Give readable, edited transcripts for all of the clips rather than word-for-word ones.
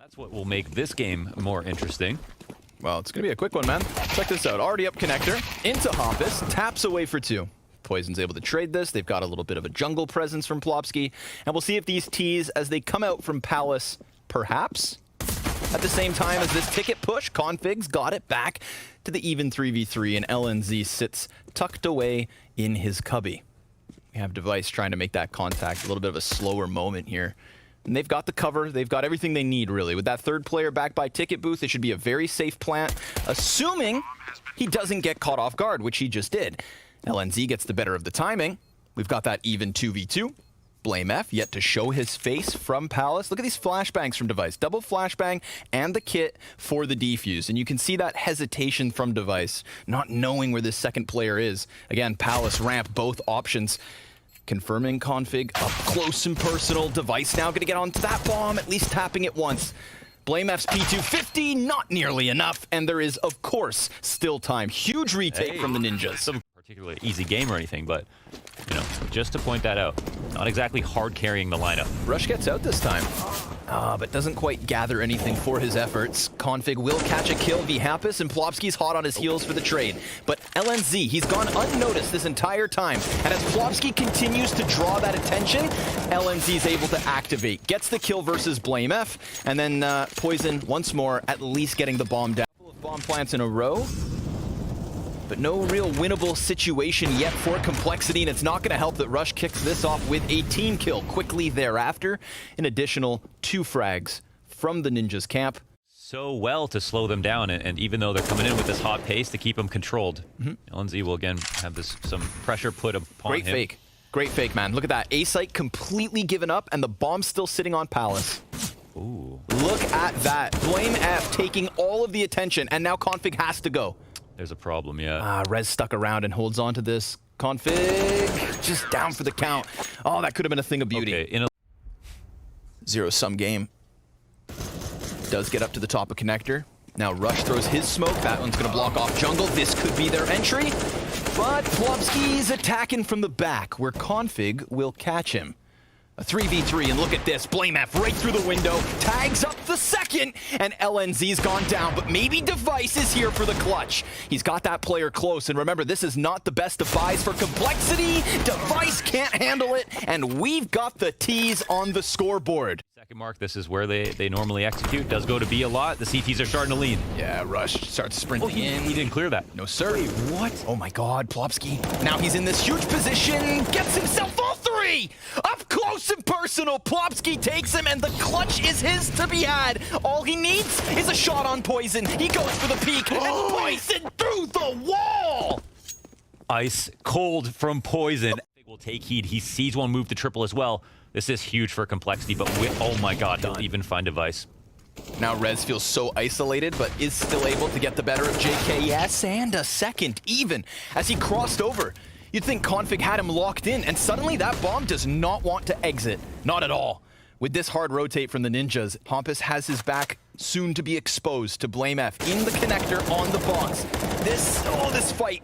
That's what will make this game more interesting. Well, it's going to be a quick one, man. Check this out. Already up connector. Into Hompus. Taps away for 2. Poison's able to trade this. They've got a little bit of a jungle presence from Plopsky. And we'll see if these Ts, as they come out from Palace, perhaps, at the same time as this ticket push, Config's got it back to the even 3v3, and LNZ sits tucked away in his cubby. We have Device trying to make that contact. A little bit of a slower moment here. And they've got the cover. They've got everything they need, really. With that third player back by Ticket Booth, it should be a very safe plant, assuming he doesn't get caught off guard, which he just did. LNZ gets the better of the timing. We've got that even 2v2. Blame F yet to show his face from Palace. Look at these flashbangs from Device. Double flashbang and the kit for the defuse. And you can see that hesitation from Device, not knowing where this second player is. Again, Palace ramp, both options. Confirming Config up close and personal. Device now going to get onto that bomb, at least tapping it once. Blame F's P250, not nearly enough. And there is, of course, still time. Huge retake from the Ninjas. Some particularly easy game or anything, but, you know, just to point that out, not exactly hard carrying the lineup. Rush gets out this time, but doesn't quite gather anything for his efforts. Config will catch a kill v Hampus, and Plopsky's hot on his heels for the trade. But LNZ, he's gone unnoticed this entire time, and as Plopsky continues to draw that attention, LNZ's able to activate. Gets the kill versus Blame F, and then Poison once more, at least getting the bomb down. Bomb plants in a row. But no real winnable situation yet for Complexity, and it's not going to help that Rush kicks this off with a team kill quickly thereafter. An additional 2 frags from the Ninjas camp. So well to slow them down, and even though they're coming in with this hot pace, to keep them controlled. LNZ will again have some pressure put upon him. Great fake. Great fake, man. Look at that. A-site completely given up, and the bomb's still sitting on Palace. Ooh. Look at that. Blame F taking all of the attention, and now Config has to go. There's a problem, yeah. Rez stuck around and holds on to this. Config just down for the count. Oh, that could have been a thing of beauty. Okay, in a zero-sum game. Does get up to the top of connector. Now Rush throws his smoke. That one's going to block off jungle. This could be their entry. But Plopsky's attacking from the back, where Config will catch him. A 3v3, and look at this. Blame F right through the window, tags up the second, and LNZ's gone down, but maybe Device is here for the clutch. He's got that player close, and remember, this is not the best of buys for Complexity. Device can't handle it, and we've got the T's on the scoreboard. second mark, this is where they normally execute. Does go to B a lot. The CTs are starting to lean. Yeah, Rush starts sprinting in. He didn't clear that. No, sir. Wait, what? Oh my god, Plopsky. Now he's in this huge position, gets himself all 3! Up close and personal, Plopsky takes him, and the clutch is his to be had. All he needs is a shot on Poison. He goes for the peak, and Poison through the wall! Ice cold from Poison. Will take heed. He sees one move to triple as well. This is huge for Complexity, but oh my god, he'll even find Device. Now Rez feels so isolated, but is still able to get the better of JKS, and a second even as he crossed over. You'd think Config had him locked in, and suddenly that bomb does not want to exit. Not at all. With this hard rotate from the Ninjas, Hampus has his back soon to be exposed to Blame F in the connector on the box. This fight.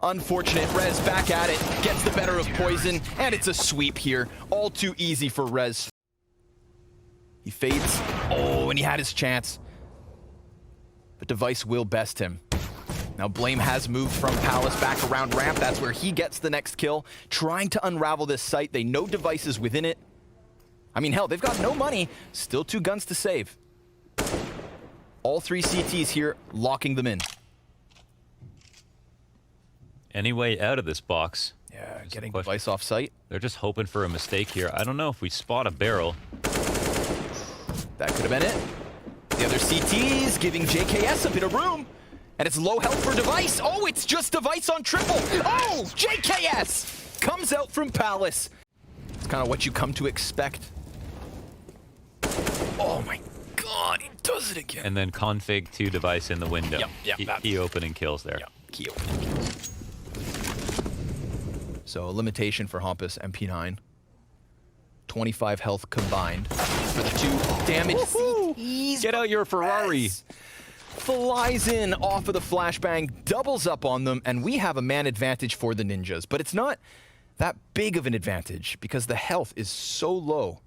Unfortunate. Rez back at it, gets the better of Poison, and it's a sweep here. All too easy for Rez. He fades. Oh, and he had his chance. But Device will best him. Now Blame has moved from Palace back around ramp. That's where he gets the next kill. Trying to unravel this site. They know Device is within it. I mean, hell, they've got no money. Still 2 guns to save. All 3 CTs here, locking them in. Any way out of this box? Yeah, getting Device off site. They're just hoping for a mistake here. I don't know if we spot a barrel. That could have been it. The other CTs giving JKS a bit of room. And it's low health for Device. Oh, it's just Device on triple. Oh, JKS comes out from Palace. It's kind of what you come to expect. Oh my god, he does it again. And then config to Device in the window. Yep, key opening kills there. Yep, key opening kills. So a limitation for Hampus MP9. 25 health combined for the 2 damage CTs. Get out your Ferrari. Flies in off of the flashbang, doubles up on them, and we have a man advantage for the Ninjas. But it's not that big of an advantage because the health is so low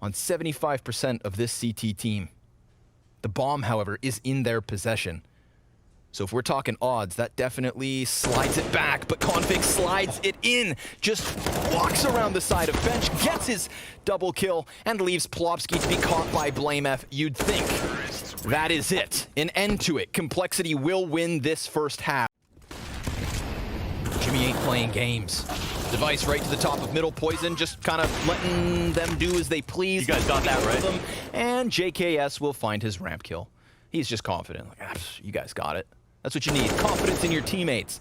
on 75% of this CT team. The bomb, however, is in their possession. So if we're talking odds, that definitely slides it back, but Config slides it in, just walks around the side of bench, gets his double kill, and leaves Plopsky to be caught by BlameF. You'd think that is it, an end to it. Complexity will win this first half. Jimmy ain't playing games. Device right to the top of middle. Poison just kind of letting them do as they please. You guys got that right. Them, and JKS will find his ramp kill. He's just confident. Like, you guys got it. That's what you need. Confidence in your teammates.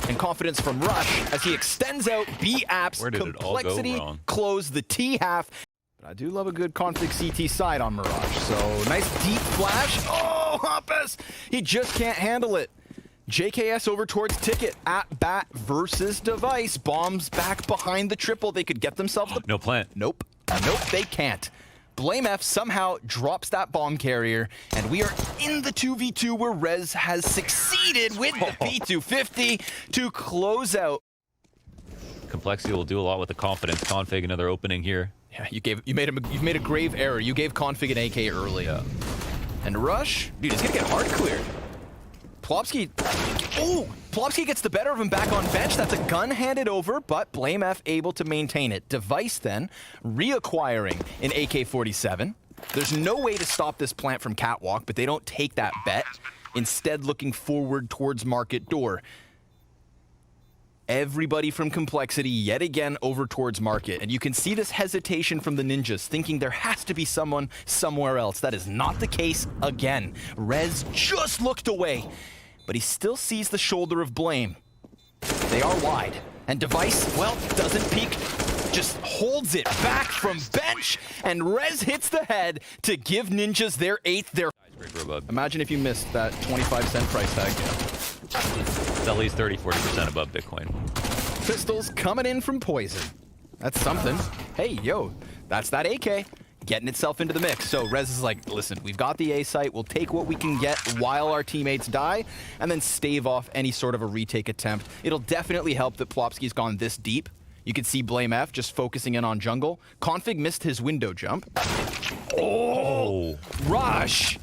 And confidence from Rush as he extends out B apps. Where did Complexity it all go wrong? close the T half. But I do love a good Config CT side on Mirage. So nice deep flash. Oh, Hoppus! He just can't handle it. JKS over towards Ticket at bat versus Device. Bombs back behind the triple. They could get themselves the... No plant. Nope. Nope, they can't. BlameF somehow drops that bomb carrier, and we are in the 2v2 where Rez has succeeded with the P250 to close out. Complexity will do a lot with the confidence. Config another opening here. Yeah, you've made a grave error. You gave Config an AK early. Yeah. And Rush, dude, he's gonna get hard cleared. Plopsky, oh, Plopsky gets the better of him back on bench. That's a gun handed over, but BlameF able to maintain it. Device then reacquiring an AK-47. There's no way to stop this plant from catwalk, but they don't take that bet. Instead, looking forward towards market door. Everybody from Complexity yet again over towards market. And you can see this hesitation from the ninjas, thinking there has to be someone somewhere else. That is not the case again. Rez just looked away, but he still sees the shoulder of Blame. They are wide. And Device, well, doesn't peek, just holds it back from bench, and Rez hits the head to give ninjas their 8th. Imagine if you missed that 25-cent price tag. It's at least 30-40% above Bitcoin. Pistols coming in from Poison. That's something. Hey, yo, that's that AK getting itself into the mix. So Rez is like, listen, we've got the A site. We'll take what we can get while our teammates die, and then stave off any sort of a retake attempt. It'll definitely help that Plopsky's gone this deep. You can see BlameF just focusing in on jungle. Config missed his window jump. Oh, Rush.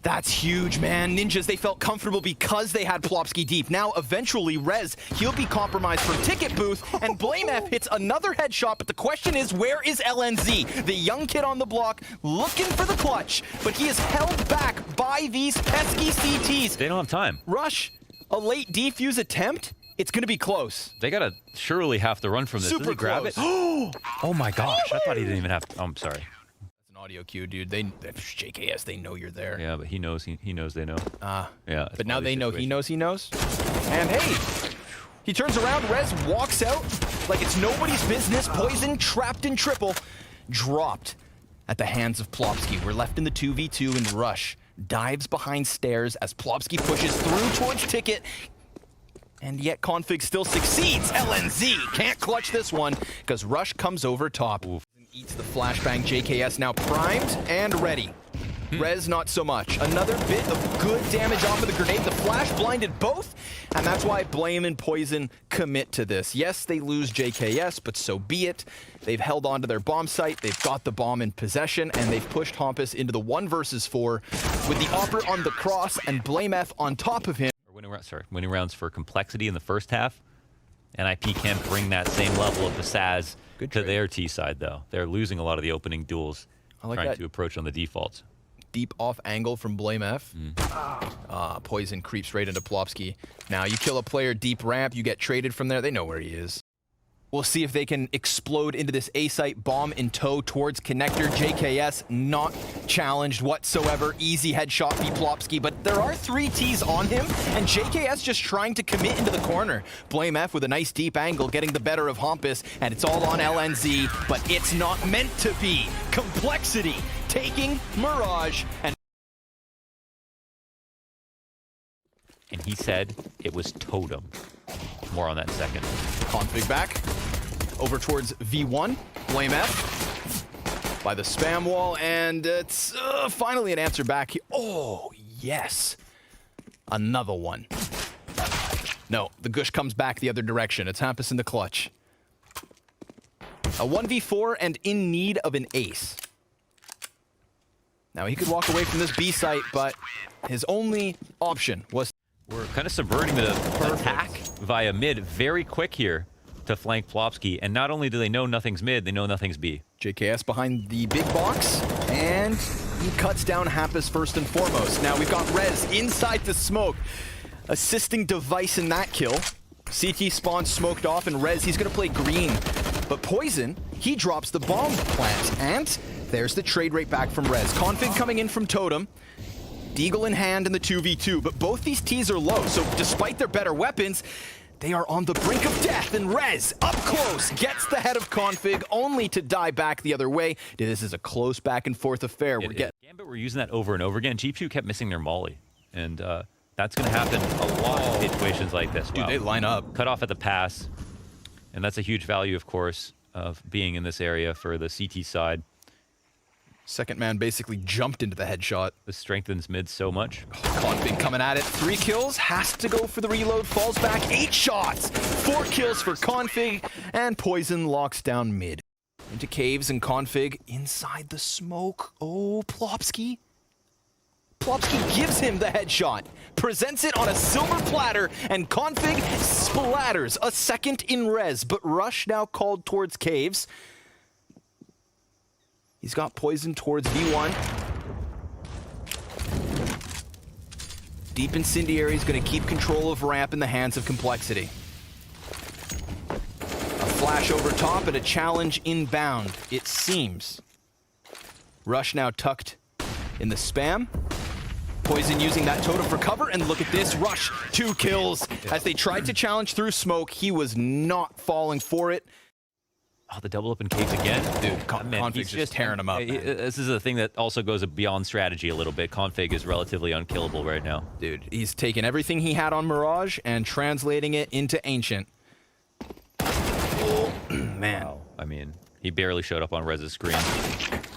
That's huge, man. Ninjas, they felt comfortable because they had Plopsky deep. Now, eventually, Rez, he'll be compromised from Ticket Booth, and BlameF hits another headshot, but the question is, where is LNZ? The young kid on the block looking for the clutch, but he is held back by these pesky CTs. They don't have time. Rush, a late defuse attempt? It's going to be close. They got to surely have to run from this. Super Does he grab close. it? Oh my gosh, I thought he didn't even have to. Oh, I'm sorry. Audio cue, dude. JKS, they know you're there. Yeah, but he knows they know. Yeah. But now they know he knows he knows. And hey, he turns around, Rez walks out like it's nobody's business. Poison trapped in triple, dropped at the hands of Plopsky. We're left in the 2v2 and Rush dives behind stairs as Plopsky pushes through towards Ticket. And yet Config still succeeds. LNZ can't clutch this one because Rush comes over top. Oof. Eats the flashbang. JKS now primed and ready. Rez not so much. Another bit of good damage off of the grenade. The flash blinded both, and that's why Blame and Poison commit to this. Yes, they lose JKS, but so be it. They've held on to their bomb site. They've got the bomb in possession, and they've pushed Hompus into the 1 versus 4 with the Opera on the cross and BlameF on top of him. Winning rounds for Complexity in the first half. NIP can't bring that same level of Pizzazz to their T side, though. They're losing a lot of the opening duels, trying to approach on the defaults. Deep off angle from BlameF. Poison creeps right into Plopsky. Now you kill a player deep ramp, you get traded from there. They know where he is. We'll see if they can explode into this A-site, bomb in tow towards connector. JKS not challenged whatsoever. Easy headshot be Plopsky, but there are 3 Ts on him, and JKS just trying to commit into the corner. BlameF with a nice deep angle, getting the better of Hompus, and it's all on LNZ, but it's not meant to be. Complexity taking Mirage, and he said it was totem. More on that second. Config back. Over towards V1. BlameF by the spam wall, and it's finally an answer back. Oh, yes. Another one. No, the Gush comes back the other direction. It's Hampus in the clutch. A 1v4 and in need of an ace. Now he could walk away from this B site, but his only option was... We're kind of subverting the attack via mid very quick here to flank Plopsky. And not only do they know nothing's mid, they know nothing's B. JKS behind the big box, and he cuts down Hampus first and foremost. Now we've got Rez inside the smoke, assisting Device in that kill. CT spawn smoked off, and Rez, he's going to play green. But Poison, he drops the bomb plant, and there's the trade rate back from Rez. Config coming in from Totem. Deagle in hand in the 2v2, but both these Ts are low, so despite their better weapons, they are on the brink of death, and Rez, up close, gets the head of Config, only to die back the other way. This is a close back and forth affair. Gambit were using that over and over again. GPU kept missing their molly, and that's going to happen a lot in situations like this. Dude, they line up. Cut off at the pass, and that's a huge value, of course, of being in this area for the CT side. Second man basically jumped into the headshot. This strengthens mid so much. Config coming at it. 3 kills, has to go for the reload, falls back. 8 shots, 4 kills for Config, and Poison locks down mid. Into caves, and Config inside the smoke. Oh, Plopsky. Plopsky gives him the headshot, presents it on a silver platter, and Config splatters a second in Rez, but Rush now called towards caves. He's got Poison towards V1. Deep Incendiary is going to keep control of ramp in the hands of Complexity. A flash over top and a challenge inbound, it seems. Rush now tucked in the spam. Poison using that totem for cover, and look at this, Rush, 2 kills. As they tried to challenge through smoke, he was not falling for it. Oh, the double up in caves again? Dude, Config's just tearing him up. This is a thing that also goes beyond strategy a little bit. Config is relatively unkillable right now. Dude, he's taken everything he had on Mirage and translating it into Ancient. Oh, man. Wow. I mean, he barely showed up on Rez's screen.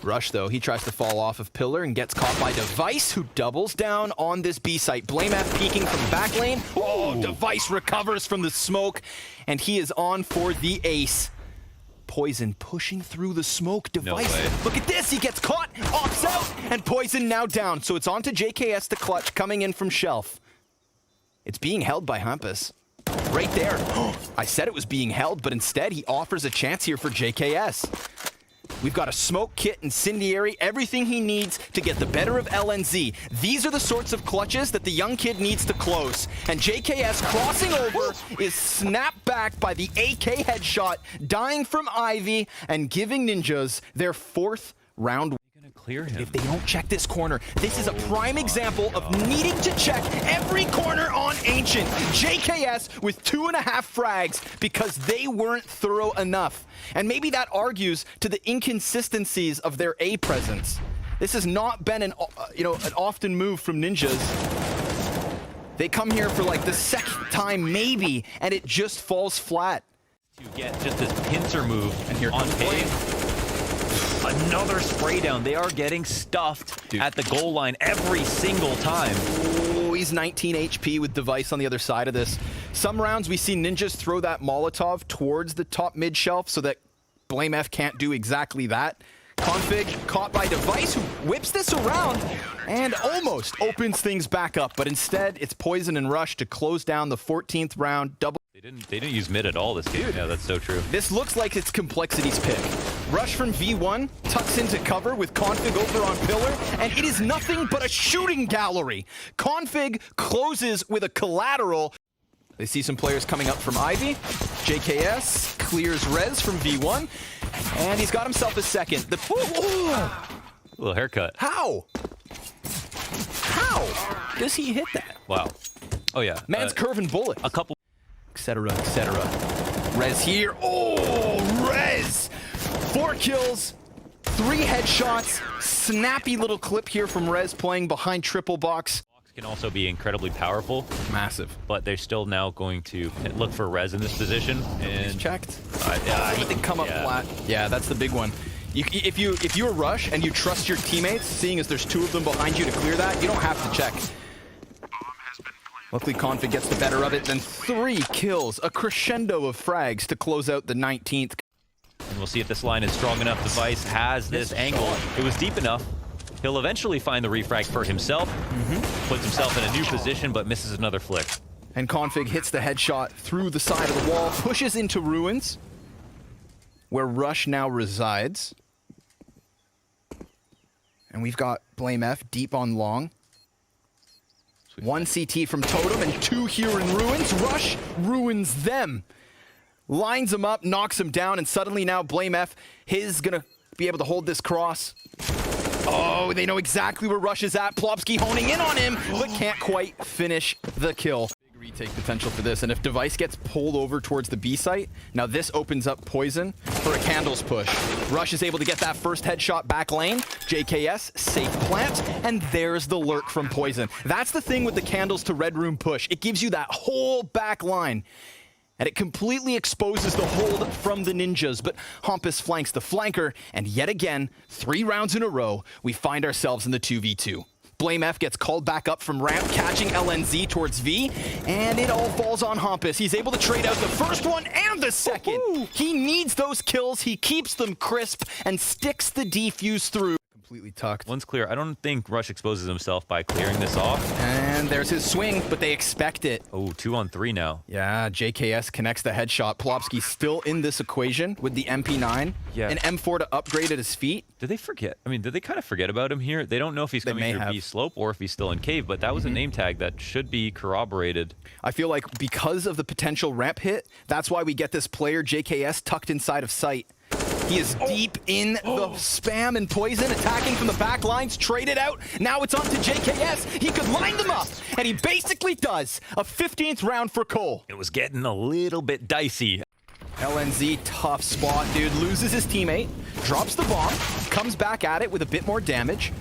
Rush, though, he tries to fall off of Pillar and gets caught by Device, who doubles down on this B site. Blame F peeking from the back lane. Oh, Device recovers from the smoke, and he is on for the ace. Poison pushing through the smoke. Device, no look at this, he gets caught, opts out, and Poison now down. So it's on to JKS to clutch, coming in from Shelf. It's being held by Hampus. Right there. I said it was being held, but instead he offers a chance here for JKS. We've got a smoke kit, incendiary, everything he needs to get the better of LNZ. These are the sorts of clutches that the young kid needs to close. And JKS crossing over is snapped back by the AK headshot, dying from Ivy and giving Ninjas their 4th round. Clear him. If they don't check this corner, this is a prime example of needing to check every corner on Ancient. JKS with 2.5 frags because they weren't thorough enough. And maybe that argues to the inconsistencies of their A presence. This has not been an often move from Ninjas. They come here for like the 2nd time maybe, and it just falls flat. To get just this pincer move and here on cave. Another spray down. They are getting stuffed at the goal line every single time. Oh, he's 19 HP with Device on the other side of this. Some rounds we see Ninjas throw that Molotov towards the top mid shelf so that Blame F can't do exactly that. Config caught by Device, who whips this around and almost opens things back up, but instead it's Poison and Rush to close down the 14th round. They didn't use mid at all this game. Dude, yeah, that's so true. This looks like it's Complexity's pick. Rush from V1, tucks into cover with Config over on Pillar, and it is nothing but a shooting gallery. Config closes with a collateral. They see some players coming up from Ivy. JKS clears Rez from V1, and he's got himself a second. Little haircut. How? How does he hit that? Wow. Oh yeah. Man's curving bullet. A couple. Etc. Etc. Rez here. Oh, Rez! 4 kills, 3 headshots. Snappy little clip here from Rez playing behind triple box. Can also be incredibly powerful. Massive. But they're still now going to look for Rez in this position. And he's checked. They come up flat. Yeah, that's the big one. If you're Rush and you trust your teammates, seeing as there's 2 of them behind you to clear that, you don't have to check. Luckily, Config gets the better of it, then 3 kills, a crescendo of frags to close out the 19th. And we'll see if this line is strong enough. Device has this angle. It was deep enough. He'll eventually find the refrag for himself, puts himself in a new position, but misses another flick. And Config hits the headshot through the side of the wall, pushes into ruins, where Rush now resides. And we've got Blame F deep on long. One CT from Totem and 2 here in ruins. Rush ruins them. Lines him up, knocks him down, and suddenly now Blame F is gonna be able to hold this cross. Oh, they know exactly where Rush is at. Plopsky honing in on him, but can't quite finish the kill. Big retake potential for this, and if Device gets pulled over towards the B site, now this opens up Poison for a Candles push. Rush is able to get that first headshot back lane. JKS, safe plant, and there's the lurk from Poison. That's the thing with the Candles to Red Room push. It gives you that whole back line. And it completely exposes the hold from the ninjas, but Hampus flanks the flanker, and yet again, 3 rounds in a row, we find ourselves in the 2v2. Blame F gets called back up from ramp, catching LNZ towards V, and it all falls on Hampus. He's able to trade out the first one and the second. He needs those kills, he keeps them crisp, and sticks the defuse through. Completely tucked. One's clear. I don't think Rush exposes himself by clearing this off. And there's his swing, but they expect it. Oh, 2 on 3 now. Yeah, JKS connects the headshot. Plopsky still in this equation with the MP9. Yeah. An M4 to upgrade at his feet. Did they forget? I mean, did they kind of forget about him here? They don't know if he's coming through B slope or if he's still in cave, but that was a name tag that should be corroborated. I feel like because of the potential ramp hit, that's why we get this player, JKS, tucked inside of sight. He is deep in the spam and Poison, attacking from the back lines, traded out. Now it's on to JKS. He could line them up, and he basically does. A 15th round for Cole. It was getting a little bit dicey. LNZ, tough spot, dude. Loses his teammate, drops the bomb, comes back at it with a bit more damage.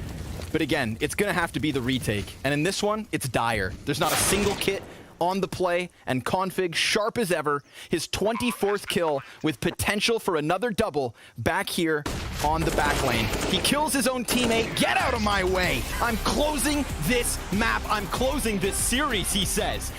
But again, it's going to have to be the retake. And in this one, it's dire. There's not a single kit on the play, and Config, sharp as ever, his 24th kill with potential for another double back here on the back lane. He kills his own teammate. Get out of my way. I'm closing this map. I'm closing this series, he says.